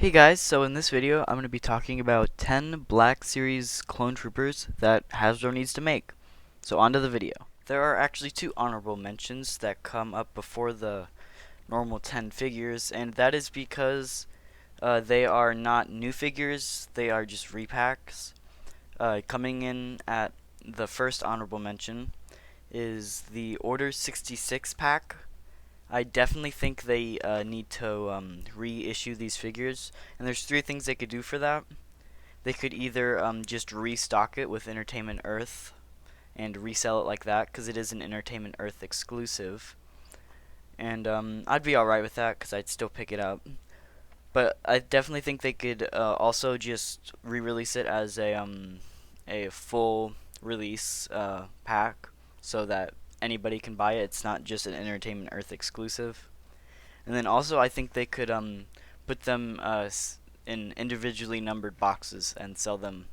Hey guys, so in this video I'm going to be talking about 10 Black Series clone troopers that Hasbro needs to make. So on to the video. There are actually two honorable mentions that come up before the normal 10 figures, and that is because they are not new figures, they are just repacks. Coming in at the first honorable mention is the Order 66 pack. I definitely think they need to reissue these figures, and there's three things they could do for that. They could either just restock it with Entertainment Earth and resell it like that, because it is an Entertainment Earth exclusive, and I'd be alright with that because I'd still pick it up. But I definitely think they could also just re-release it as a full release pack, so that anybody can buy it. It's not just an Entertainment Earth exclusive. And then also I think they could put them in individually numbered boxes and sell them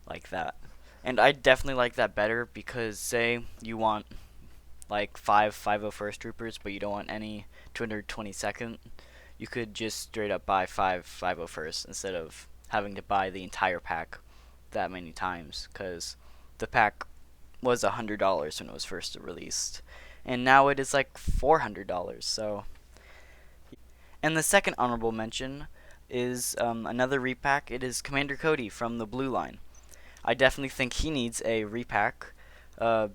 like that. And I definitely like that better, because say you want like 501st troopers but you don't want any 222nd, you could just straight up buy 501st instead of having to buy the entire pack that many times, because the pack was $100 when it was first released, and now it is like $400. So, and the second honorable mention is another repack. It is Commander Cody from the Blue Line. I definitely think he needs a repack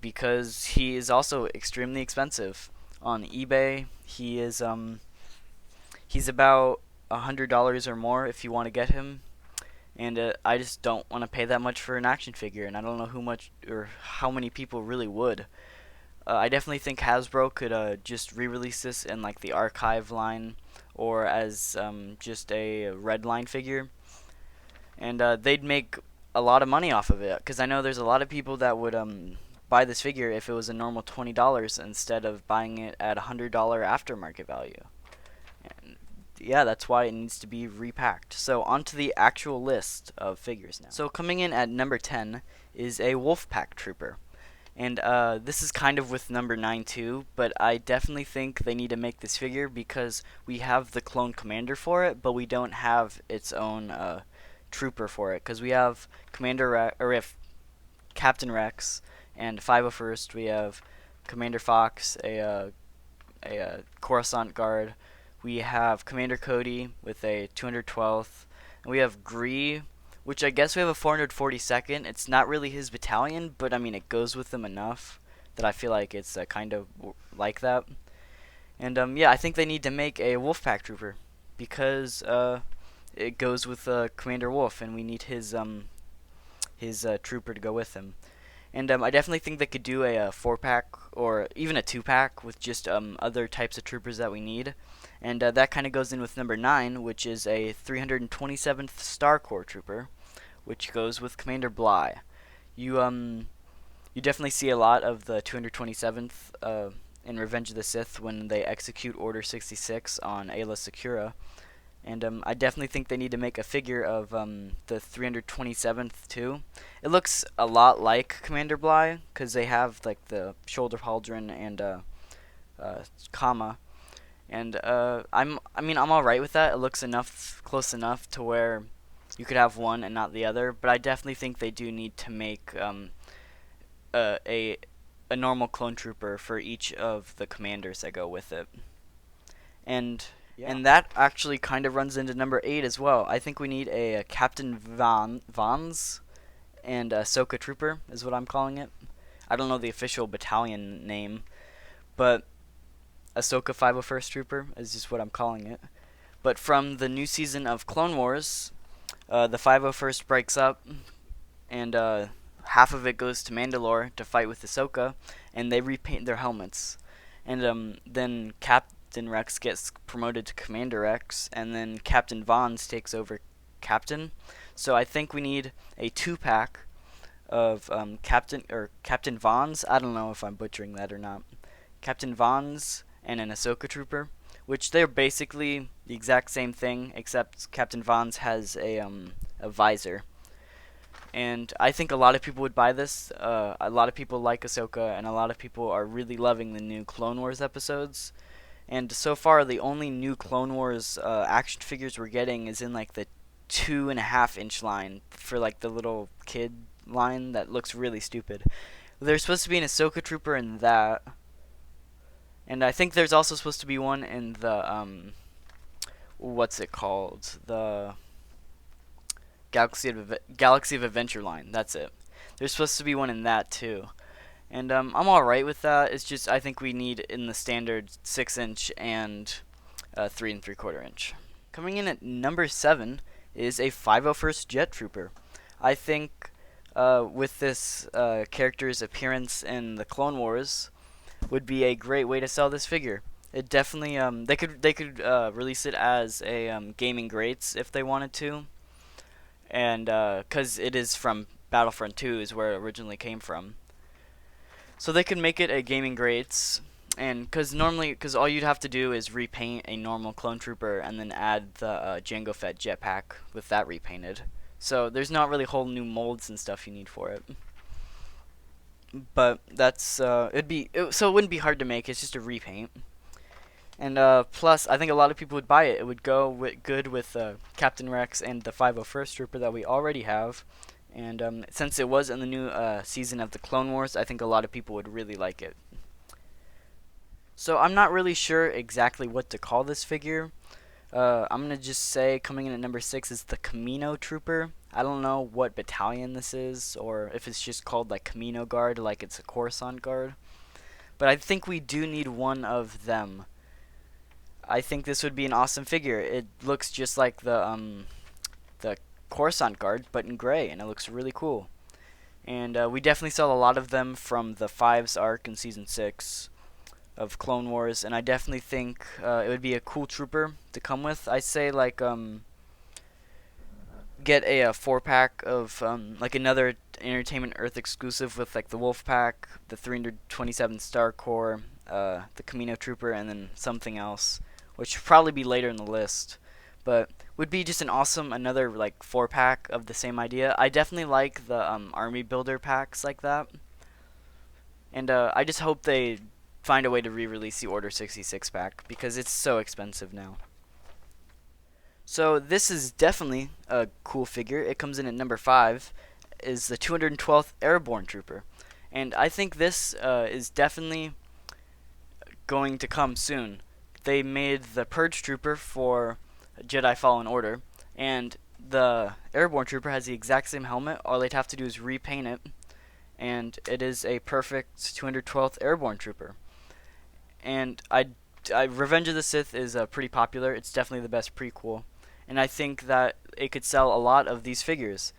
because he is also extremely expensive on eBay. He's about $100 or more if you want to get him. And I just don't want to pay that much for an action figure, and I don't know who much or how many people really would. I definitely think Hasbro could just re-release this in like the archive line, or as just a red line figure, and they'd make a lot of money off of it. Because I know there's a lot of people that would buy this figure if it was a normal $20 instead of buying it at $100 aftermarket value. And yeah, that's why it needs to be repacked. So onto the actual list of figures now. So coming in at number 10 is a Wolfpack Trooper. And this is kind of with number 9 too, but I definitely think they need to make this figure because we have the clone commander for it, but we don't have its own trooper for it. Because we have Captain Rex, and 501st we have Commander Fox, a Coruscant Guard. We have Commander Cody with a 212th. And we have Gree, which I guess we have a 442nd. It's not really his battalion, but I mean it goes with them enough that I feel like it's kind of like that. And yeah, I think they need to make a Wolfpack Trooper because it goes with Commander Wolf, and we need his trooper to go with him. And I definitely think they could do a 4-pack or even a 2-pack with just other types of troopers that we need. And that kind of goes in with number 9, which is a 327th Star Corps Trooper, which goes with Commander Bly. You definitely see a lot of the 227th in Revenge of the Sith when they execute Order 66 on Aayla Secura. And I definitely think they need to make a figure of the 327th too. It looks a lot like Commander Bly because they have like the shoulder pauldron and comma. And I'm alright with that. It looks close enough to where you could have one and not the other. But I definitely think they do need to make a normal clone trooper for each of the commanders that go with it. And that actually kind of runs into number 8 as well. I think we need a Captain Vons and Ahsoka Trooper is what I'm calling it. I don't know the official battalion name, but Ahsoka 501st Trooper is just what I'm calling it. But from the new season of Clone Wars, the 501st breaks up, and half of it goes to Mandalore to fight with Ahsoka, and they repaint their helmets. And then Captain Rex gets promoted to Commander Rex, and then Captain Vons takes over Captain. So I think we need a 2-pack of Captain Vons. I don't know if I'm butchering that or not. Captain Vons and an Ahsoka Trooper, which they're basically the exact same thing, except Captain Vons has a visor. And I think a lot of people would buy this. A lot of people like Ahsoka, and a lot of people are really loving the new Clone Wars episodes. And so far, the only new Clone Wars action figures we're getting is in like the 2.5 inch line for like the little kid line that looks really stupid. There's supposed to be an Ahsoka Trooper in that, and I think there's also supposed to be one in the what's it called? The Galaxy of Adventure line. That's it. There's supposed to be one in that too. And I'm alright with that. It's just I think we need in the standard 6 inch and 3 3/4 inch. Coming in at number 7 is a 501st Jet Trooper. I think with this character's appearance in the Clone Wars would be a great way to sell this figure. It definitely they could release it as a gaming greats if they wanted to, and because it is from Battlefront 2 is where it originally came from. So they could make it a gaming greats, and because all you'd have to do is repaint a normal clone trooper and then add the Jango Fett jetpack with that repainted. So there's not really whole new molds and stuff you need for it. But that's so it wouldn't be hard to make. It's just a repaint. And plus, I think a lot of people would buy it. It would go good with Captain Rex and the 501st Trooper that we already have. And since it was in the new season of the Clone Wars, I think a lot of people would really like it. So I'm not really sure exactly what to call this figure. I'm going to just say coming in at number 6 is the Kamino Trooper. I don't know what battalion this is, or if it's just called like Kamino Guard, like it's a Coruscant Guard. But I think we do need one of them. I think this would be an awesome figure. It looks just like the Coruscant Guard, but in gray, and it looks really cool. And we definitely saw a lot of them from the Fives arc in Season 6 of Clone Wars, and I definitely think it would be a cool trooper to come with. I say like get a 4-pack of like another Entertainment Earth exclusive with like the Wolf Pack, the 327 Star Corps, the Kamino Trooper, and then something else, which should probably be later in the list. But would be just an awesome another like 4-pack of the same idea. I definitely like the army builder packs like that, and I just hope they find a way to re-release the Order 66 pack because it's so expensive now. So this is definitely a cool figure. It comes in at number 5, is the 212th Airborne Trooper, and I think this is definitely going to come soon. They made the Purge Trooper for Jedi Fallen Order, and the Airborne Trooper has the exact same helmet. All they'd have to do is repaint it, and it is a perfect 212th Airborne Trooper. And Revenge of the Sith is pretty popular. It's definitely the best prequel, and I think that it could sell a lot of these figures.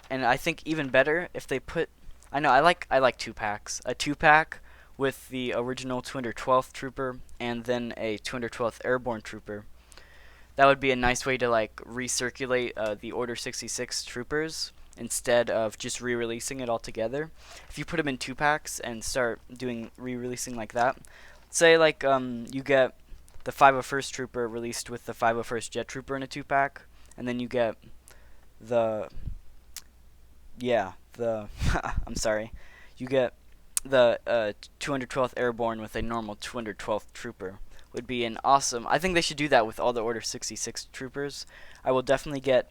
And I think even better if they put, I know I like 2-packs. A 2-pack with the original 212th Trooper and then a 212th Airborne Trooper. That would be a nice way to like recirculate the Order 66 troopers instead of just re-releasing it all together. If you put them in 2-packs and start doing re-releasing like that, say like you get the 501st Trooper released with the 501st Jet Trooper in a 2-pack, and then you get the I'm sorry, you get the 212th Airborne with a normal 212th Trooper. Would be an awesome. I think they should do that with all the Order 66 troopers. I will definitely get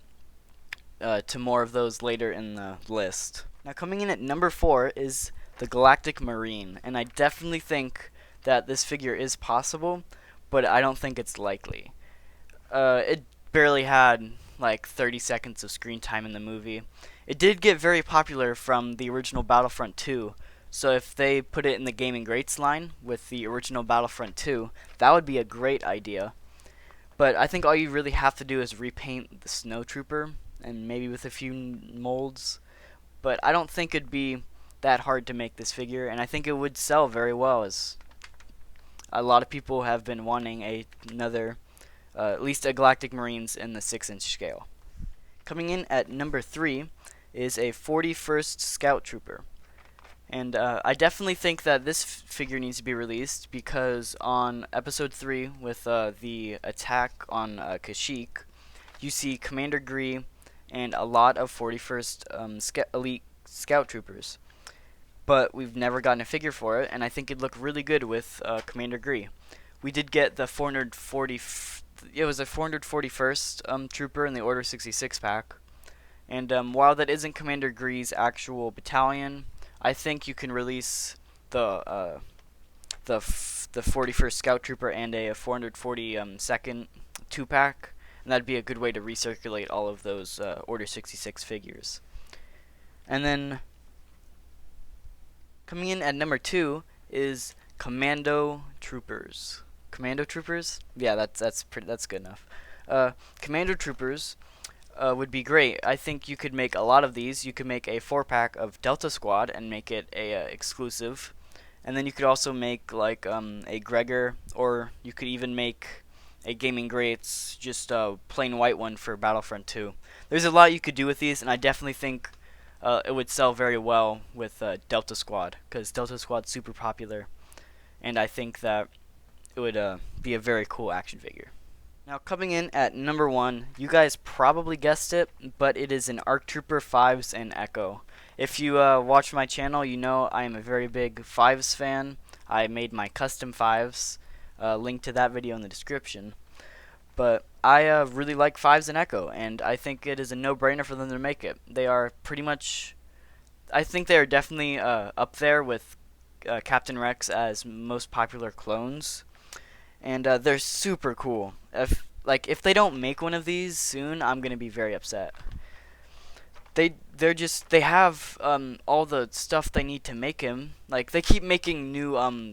to more of those later in the list. Now coming in at number 4 is the Galactic Marine, and I definitely think that this figure is possible, but I don't think it's likely. It barely had like 30 seconds of screen time in the movie. It did get very popular from the original Battlefront 2, so if they put it in the Gaming Greats line with the original Battlefront 2, that would be a great idea. But I think all you really have to do is repaint the Snow Trooper, and maybe with a few molds. But I don't think it'd be that hard to make this figure, and I think it would sell very well, as a lot of people have been wanting another, at least a Galactic Marines in the 6-inch scale. Coming in at number 3 is a 41st Scout Trooper. And I definitely think that this figure needs to be released because on Episode 3 with the attack on Kashyyyk, you see Commander Gree and a lot of 41st Elite Scout Troopers. But we've never gotten a figure for it, and I think it'd look really good with Commander Gree. we did get the 440. It was a 441st trooper in the Order 66 pack. And while that isn't Commander Gree's actual battalion, I think you can release the 41st Scout Trooper and a 442nd 2-pack, and that'd be a good way to recirculate all of those Order 66 figures. And then coming in at number 2 is Commando Troopers. Commando Troopers? Yeah, that's good enough. Commando Troopers would be great. I think you could make a lot of these. You could make a 4-pack of Delta Squad and make it a exclusive, and then you could also make like a Gregor, or you could even make a Gaming Greats, just a plain white one for Battlefront 2. There's a lot you could do with these, and I definitely think it would sell very well with Delta Squad, because Delta Squad's super popular, and I think that it would be a very cool action figure. Now, coming in at number 1, you guys probably guessed it, but it is an ARC Trooper 5s and Echo. If you watch my channel, you know I am a very big 5s fan. I made my custom 5s, link to that video in the description. But I really like 5s and Echo, and I think it is a no-brainer for them to make it. They are pretty much, I think they are definitely up there with Captain Rex as most popular clones. And they're super cool. If they don't make one of these soon, I'm gonna be very upset. They have all the stuff they need to make him. Like, they keep making new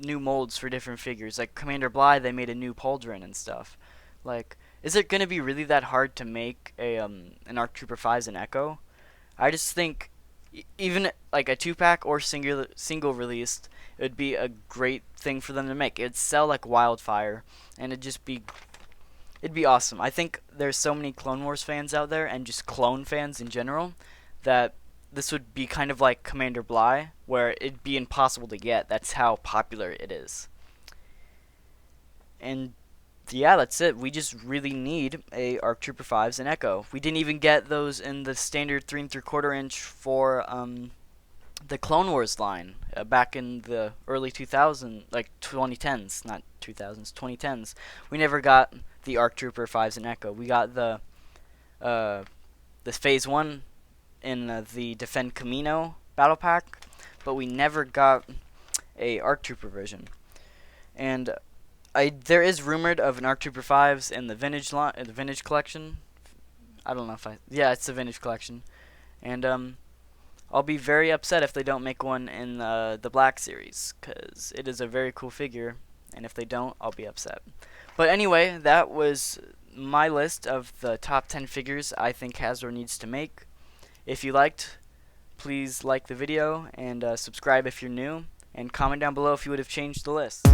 molds for different figures. Like Commander Bly, they made a new Pauldron and stuff. Like, is it gonna be really that hard to make an ARC Trooper 5s and Echo? I just think even like a 2-pack or single released, it would be a great thing for them to make. It'd sell like wildfire, and it'd be awesome. I think there's so many Clone Wars fans out there, and just clone fans in general, that this would be kind of like Commander Bly, where it'd be impossible to get. That's how popular it is. And yeah, that's it. We just really need a ARC Trooper 5s and Echo. We didn't even get those in the standard 3 3/4 inch for the Clone Wars line back in the early 2000s, like 2010s, not 2000s, 2010s. We never got the ARC Trooper 5s and Echo. We got the Phase 1 in the Defend Kamino battle pack, but we never got a ARC Trooper version. And there is rumored of an ARC Trooper 5s in the Vintage collection. I don't know if yeah, it's the Vintage collection. And I'll be very upset if they don't make one in the Black Series, because it is a very cool figure, and if they don't, I'll be upset. But anyway, that was my list of the top 10 figures I think Hasbro needs to make. If you liked, please like the video, and subscribe if you're new, and comment down below if you would have changed the list.